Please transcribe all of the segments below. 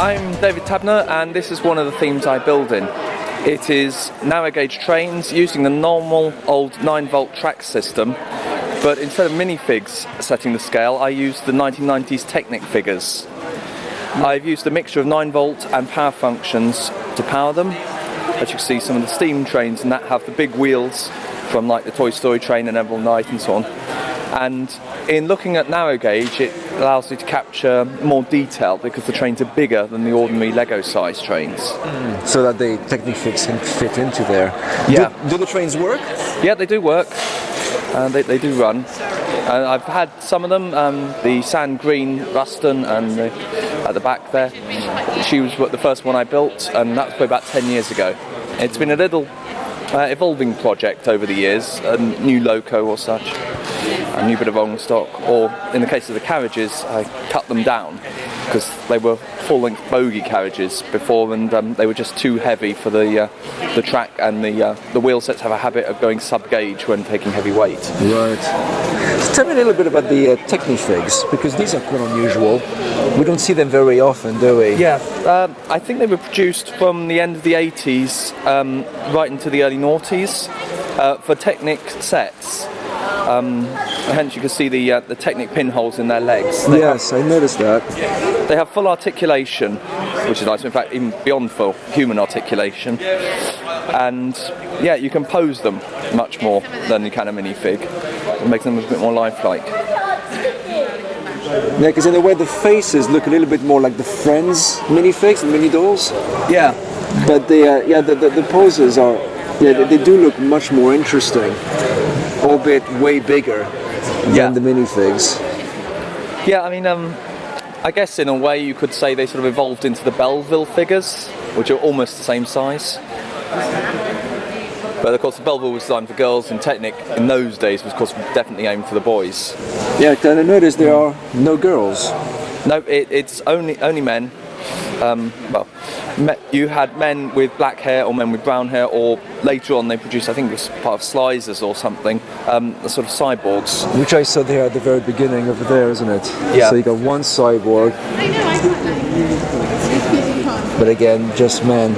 I'm David Tabner, and this is one of the themes I build in. It is narrow gauge trains using the normal old 9-volt track system, but instead of minifigs setting the scale, I used the 1990s Technicfigs. I've used a mixture of 9-volt and power functions to power them. As you can see, some of the steam trains and that have the big wheels from like the Toy Story train and Emerald Knight and so on. And in looking at narrow gauge, it allows you to capture more detail because the trains are bigger than the ordinary Lego size trains. So that the Technicfigs can fit into there. Yeah. Do the trains work? Yeah, they do work. They do run. I've had some of them, the sand green Ruston and at the back there. She was the first one I built, and that was probably about 10 years ago. It's been a little evolving project over the years, a new loco or such, a new bit of rolling stock, or in the case of the carriages, I cut them down because they were full-length bogie carriages before, and they were just too heavy for the track, and the wheel sets have a habit of going sub-gauge when taking heavy weight. Right. So tell me a little bit about the Technicfigs, because these are quite unusual. We don't see them very often, do we? Yeah, I think they were produced from the end of the 80s right into the early noughties for Technic sets. Hence you can see the Technic pinholes in their legs. Yes, I noticed that. They have full articulation, which is nice, in fact even beyond full human articulation. And yeah, you can pose them much more than you can a minifig. It makes them a bit more lifelike. Yeah, because in a way the faces look a little bit more like the Friends minifigs, the mini dolls. Yeah. But the poses are, they do look much more interesting, albeit way bigger than the minifigs. Yeah, I mean, I guess in a way you could say they sort of evolved into the Belleville figures, which are almost the same size. But of course the Belleville was designed for girls, and Technic in those days was of course definitely aimed for the boys. Yeah, and I noticed there are no girls. No, it's only men. You had men with black hair or men with brown hair, or later on they produced, I think it was part of Slicers or something, the sort of cyborgs. Which I saw there at the very beginning over there, isn't it? Yeah. So you got one cyborg, but again, just men.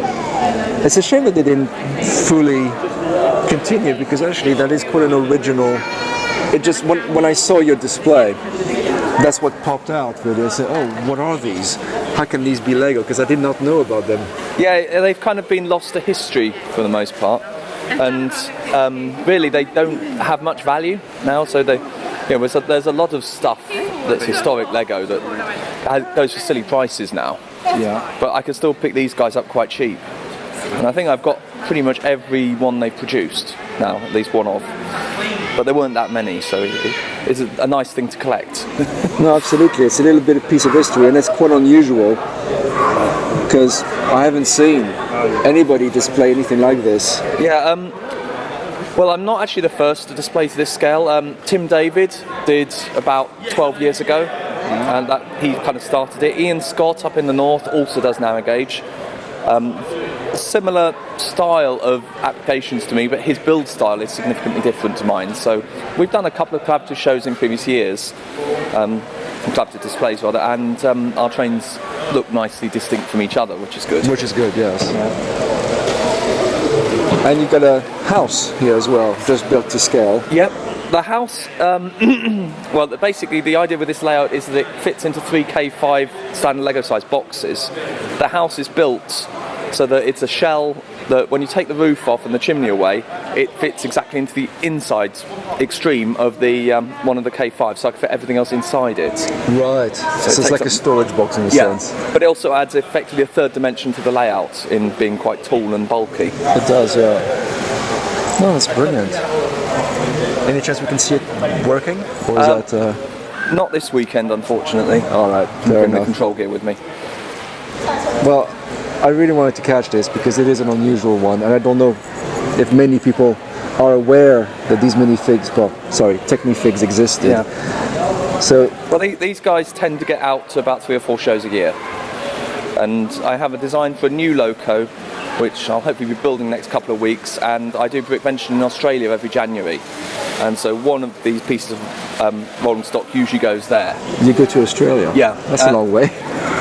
It's a shame that they didn't fully continue, because actually that is quite an original. It just, when I saw your display, that's what popped out really. I said, oh, what are these? How can these be Lego? Because I did not know about them. Yeah, they've kind of been lost to history for the most part, and really they don't have much value now. So there's a lot of stuff that's historic Lego that goes for silly prices now. Yeah. But I can still pick these guys up quite cheap, and I think I've got pretty much every one they've produced now, at least one of. But there weren't that many, so it's a nice thing to collect. No, absolutely. It's a little bit of piece of history, and it's quite unusual because I haven't seen anybody display anything like this. Yeah, well, I'm not actually the first to display to this scale. Tim David did about 12 years ago, and he kind of started it. Ian Scott up in the north also does narrow gauge. Similar style of applications to me, but his build style is significantly different to mine. So we've done a couple of collaborative shows in previous years, collaborative displays rather, and our trains look nicely distinct from each other, which is good. Which is good, yes. Yeah. And you've got a house here as well, just built to scale. Yep. The house, well, basically the idea with this layout is that it fits into 3 K5 standard Lego size boxes. The house is built so that it's a shell that when you take the roof off and the chimney away, it fits exactly into the inside extreme of the one of the K5, so I can fit everything else inside it. Right, so it's like a storage box in a sense. But it also adds effectively a third dimension to the layout in being quite tall and bulky. It does, yeah. No, that's brilliant. Any chance we can see it working? Or is that... Not this weekend, unfortunately. All right, fair bring enough. the control gear with me. Well, I really wanted to catch this because it is an unusual one, and I don't know if many people are aware that these Technicfigs existed. Yeah. So, well, these guys tend to get out to about 3 or 4 shows a year, and I have a design for a new loco, which I'll hopefully be building next couple of weeks, and I do Brickvention in Australia every January, and so one of these pieces of rolling stock usually goes there. You go to Australia? Yeah. That's a long way.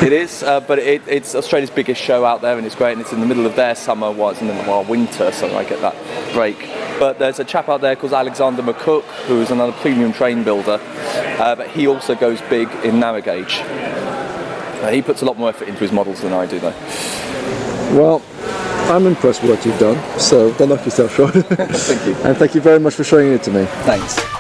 It is, but it's Australia's biggest show out there, and it's great, and it's in the middle of their summer, while it's in our winter, so I get that break. But there's a chap out there called Alexander McCook, who is another premium train builder, but he also goes big in narrow gauge. He puts a lot more effort into his models than I do, though. Well, I'm impressed with what you've done, so don't knock yourself short. Thank you. And thank you very much for showing it to me. Thanks.